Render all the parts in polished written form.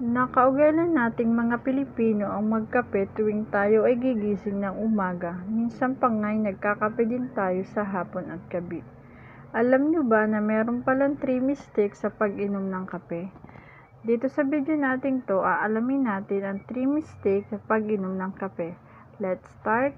Nakaugali nating mga Pilipino ang magkape tuwing tayo ay gigising ng umaga. Minsan pa nga'y nagkakape din tayo sa hapon at gabi. Alam nyo ba na meron palang 3 mistakes sa pag-inom ng kape? Dito sa video natin to, aalamin natin ang 3 mistakes sa pag-inom ng kape. Let's start!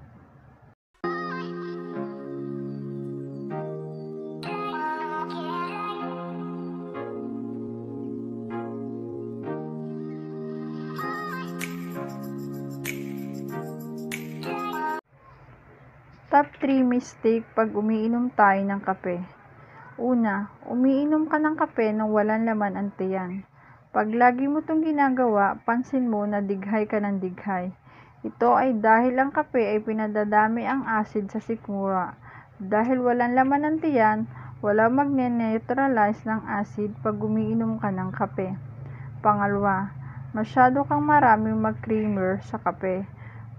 Top 3 mistake pag umiinom tayo ng kape. Una, umiinom ka ng kape nang walang laman ang tiyan. Pag lagi mo itong ginagawa, pansin mo na dighay ka ng dighay. Ito ay dahil ang kape ay pinadadami ang acid sa sikmura. Dahil walang laman ang tiyan, wala magne-neutralize ng acid pag umiinom ka ng kape. Pangalawa, masyado kang maraming mag-creamer sa kape.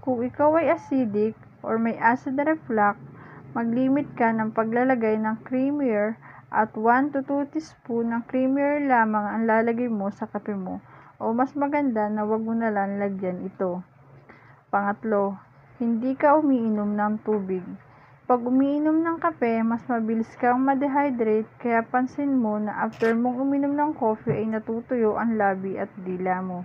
Kung ikaw ay acidic or may acid reflux, mag-limit ka ng paglalagay ng creamier at 1 to 2 teaspoon ng creamier lamang ang lalagay mo sa kape mo, o mas maganda na wag mo na lang lagyan ito. Pangatlo, hindi ka umiinom ng tubig. Pag umiinom ng kape, mas mabilis kang ma-dehydrate, kaya pansin mo na after mong uminom ng coffee ay natutuyo ang labi at dila mo.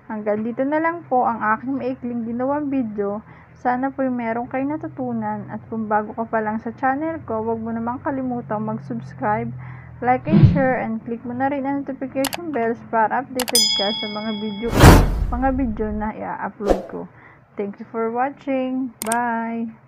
Hanggang dito na lang po ang aking maikling ginawang video. Sana po meron kayong natutunan, at kung bago ka pa lang sa channel ko, huwag mo namang kalimutang mag-subscribe, like and share, and click mo na rin ang notification bells para updated ka sa mga video na i-upload ko. Thank you for watching. Bye!